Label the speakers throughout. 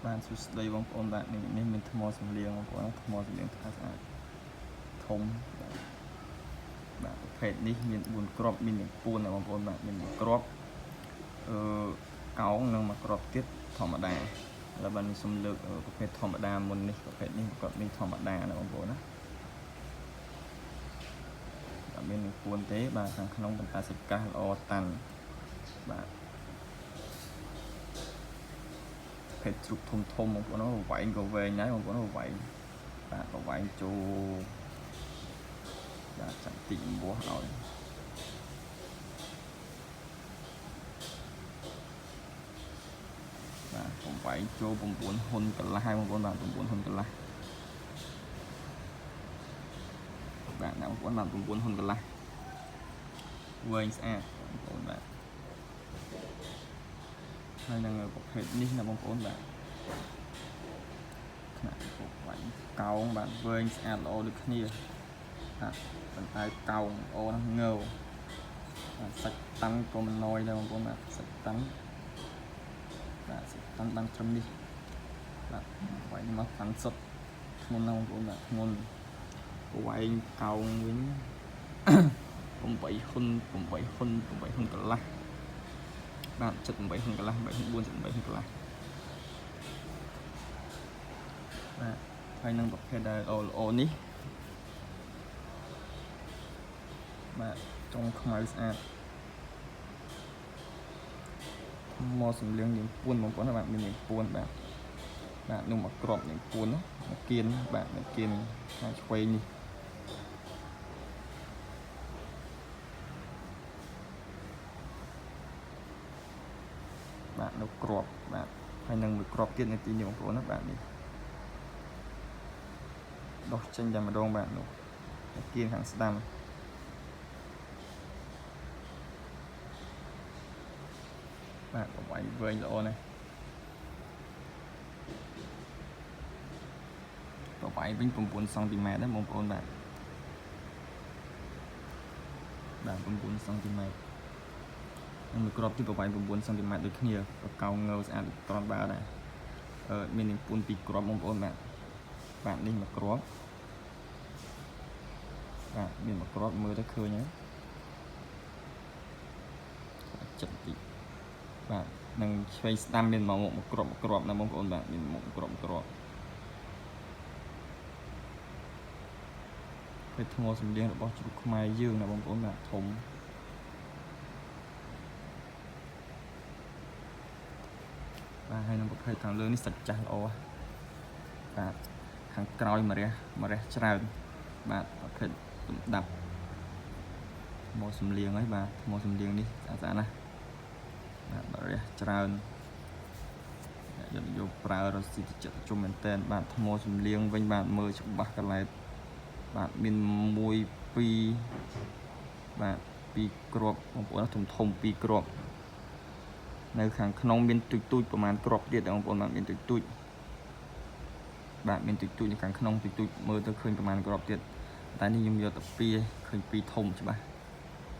Speaker 1: បានសួស្តីបងប្អូនបាទនេះមានថ្មសម្លៀងបងប្អូនថ្មសម្លៀងស្អាតធំបាទប្រភេទនេះមាន4គ្រាប់មានពួនណាបងប្អូនបាទមាន1គ្រាប់កោងនិង1គ្រាប់ទៀតធម្មតាហើយបានខ្ញុំលើកប្រភេទធម្មតាមុននេះប្រភេទនេះគាត់មានធម្មតាណាបងប្អូនណាអត់មានពួនទេបាទខាងក្នុងបន្តសាច់កាសល្អតាន់បាទភេទជ្រូកធំបងប្អូនវែងក៏វែងដែរបងប្អូនវែងបាទក៏វែងចូលបាទចាំតិចបោះឲ្យបាទผมវែងចូល9ហ៊ុនកន្លះហើយបងប្អូនបាទ9ហ៊ុនកន្លះបាទណាបងប្អូនបាទ9ហ៊ុនកន្លះវែងស្អាតបងប្អូនបាទហើយនឹងប្រភេទនេះណាបងប្អូនបាទថ្នាក់វែងកោងបាទវែងស្អាតល្អដូចគ្នាបាទប៉ុន្តែកោងល្អណាស់ងើសាច់តាំងក៏មិនណយដែរបងប្អូនបាទសាច់តាំងបាទសាច់តាំងបានត្រឹមនេះបាទវែងមកខាងសុទ្ធធ្ងន់ណាស់បងប្អូនបាទធ្ងន់វែងកោងវិញ8ហ៊ុនកន្លះបាទ78ហ៊ុនកន្លះ8ហ៊ុន4 78ហ៊ុនកន្លះបាទហើយនឹងប្រភេទដែលល្អនេះបាទចុងខ្មៅស្អាតមកសម្លៀងយើងពួនបងប្អូនបាទមានពួនបាទនោះមកក្របយើងពួនមកគៀនបាទមកគៀនខាងឆ្វេងនេះបាទនៅក្របបាទហើយនឹងមួយក្របទៀតនៅទីនេះបងប្អូនណាបាទនេះដោះចេញតែម្ដងបាទនោះគៀនខាងស្ដាំបាទប្រវែងវែងល្អណាស់ប្រវែងវិញ9សង់ទីម៉ែត្រដែរបងប្អូនបាទ9សង់ទីម៉ែត្រនឹងមួយគ្រាប់ទីប្រវែង9សង់ទីម៉ែត្រដូចគ្នាប្រកោងងើស្អាតត្រង់បាទដែរមាននឹងពួន2គ្រាប់បងប្អូនបាទនេះមួយគ្រាប់បាទមានមួយគ្រាប់មើលទៅឃើញហើយចិត្តទីបាទនឹងឆ្វេងស្ដាំមានមកមួយគ្រាប់ណាបងប្អូនបាទមានមកគ្រាប់ពេលថ្មសម្លៀងរបស់ជ្រូកខ្មែរយើងណាបងប្អូនបាទធំបាទហើយនឹងប្រភេទខាងលើនេះសាច់ចាស់ល្អបាទខាងក្រោយមករះច្រើនបាទប្រភេទទំដាប់មកសម្លៀងហើយបាទមកសម្លៀងនេះស្អាតណាស់បាទមករះច្រើនយកប្រើរស៊ីតិចជុំមែនតែនបាទថ្មសម្លៀងវិញបាទមើលច្បាស់កន្លែងបាទមាន1 2បាទ2គ្រាប់បងប្អូនធំ2គ្រាប់នៅខាងក្នុងមានទូចប្រហែលគ្រាប់ទៀតបងប្អូនបាទមានទូចបាទមានទូចនៅខាងក្នុងទូចមើលទៅឃើញប្រហែលគ្រាប់ទៀតតែនេះខ្ញុំយកតែ2ឃើញ2ធំច្បាស់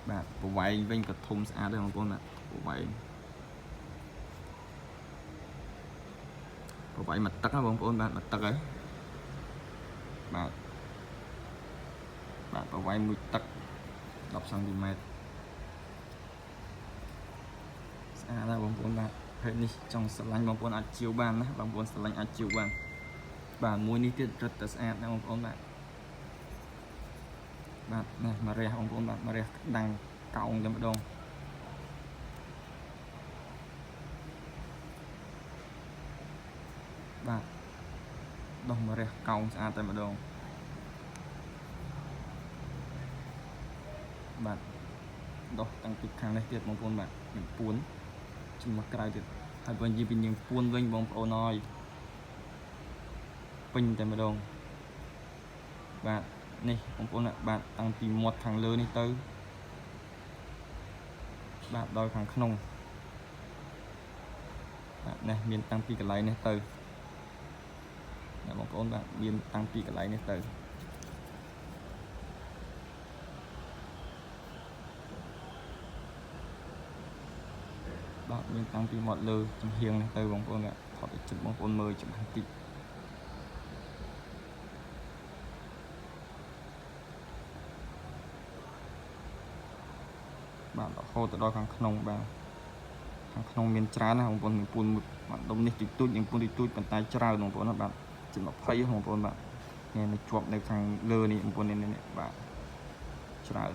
Speaker 1: បាទប្រវែងវិញក៏ធំស្អាតដែរបងប្អូនបាទប្រវែងមួយទឹកណាបងប្អូនបាទមួយទឹកហើយបាទប្រវែងមួយទឹក10សង់ទីម៉ែត្រស្អាតណាស់បងប្អូនបាទភេទនេះចង់ស្រឡាញ់បងប្អូនអាចជាវបានណាបងប្អូនស្រឡាញ់អាចជាវបានបាទមួយនេះទៀតរឹតតែស្អាតណាស់បងប្អូនបាទនេះមករះបងប្អូនបាទមករះក្តាំងកោងតែម្ដងបាទដោះមករះកោងស្អាតតែម្ដងបាទដោះតាំងពីខាងនេះទៀតបងប្អូនបាទមានពួនជំមកក្រៅទៀតហើយបើនិយាយពីញៀងពួនវិញបងប្អូនអើយពេញតែម្ដងបាទនេះបងប្អូនបាទតាំងពីមាត់ខាងលើនេះទៅបាទដល់ខាងក្នុងបាទនេះមានតាំងពីកន្លែងនេះទៅបងប្អូនបាទមានតាំងពីកន្លែងនេះទៅបាទមានតាំងពីមាត់លើចំហៀងនេះទៅបងប្អូនបាទធ ត់ឲ្យជិតបងប្អូនមើលច្បាស់តិចបាទរហូតទៅដល់ខាងក្នុងបាទខាងក្នុងមានច្រើនណាបងប្អូនមានពួនបាទដុំនេះតិចតួចនិងពួនតិចតួចប៉ុន្តែច្រើនបងប្អូនណាបាទជិត20បងប្អូនបាទនេះនៅជាប់នៅខាងលើនេះបងប្អូននេះបាទច្រើន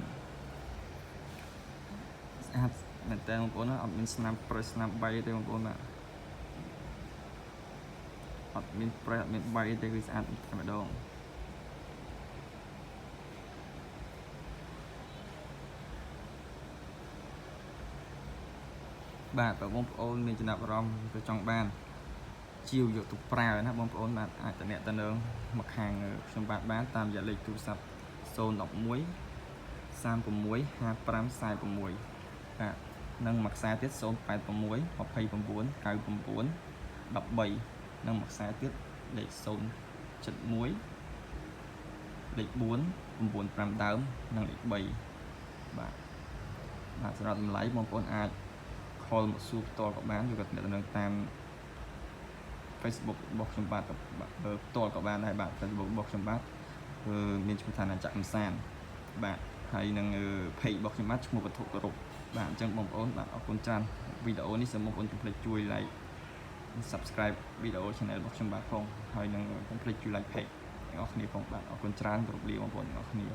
Speaker 1: ស្អាតមែនតើបងប្អូនណាអត់មានស្នាមប្រេះស្នាមបាយទេបងប្អូនបាទអត់មានប្រេះអត់មានបាយទេគឺស្អាតតែម្ដងបាទបងប្អូនមានចំណាប់អារម្មណ៍ទៅចង់បានជាវយកទៅប្រើណាបងប្អូនបាទអាចតំណែងមកខាងខ្ញុំបានតាមរយៈលេខទូរស័ព្ទ011 36 55 46បាទនិងមួយខ្សែទៀត086 29 99 13និងមួយខ្សែទៀតលេខ071លេខ4 95ដើមនិងលេខ3បាទសម្រាប់តម្លៃបងប្អូនអាចខលមកសួរផ្ទាល់ក៏បានឬក៏នៅតាម Facebook របស់ខ្ញុំបាទផ្ទាល់ក៏បានដែរបាទ Facebook របស់ខ្ញុំបាទមានឈ្មោះថាអាចារ្យកំសាន្តបាទហើយនឹង page របស់ខ្ញុំបាទឈ្មោះវត្ថុគោរពបាទអញ្ចឹងបងប្អូនបាទអរគុណច្រើនវីដេអូនេះសូមបងប្អូនកុំភ្លេចជួយ like subscribe វីដេអូ channel របស់ខ្ញុំបាទផងហើយនឹងកុំភ្លេចជួយ like page ទាំងអស់គ្នាផងបាទអរគុណច្រើនគ្រប់លាបងប្អូនទាំងអស់គ្នា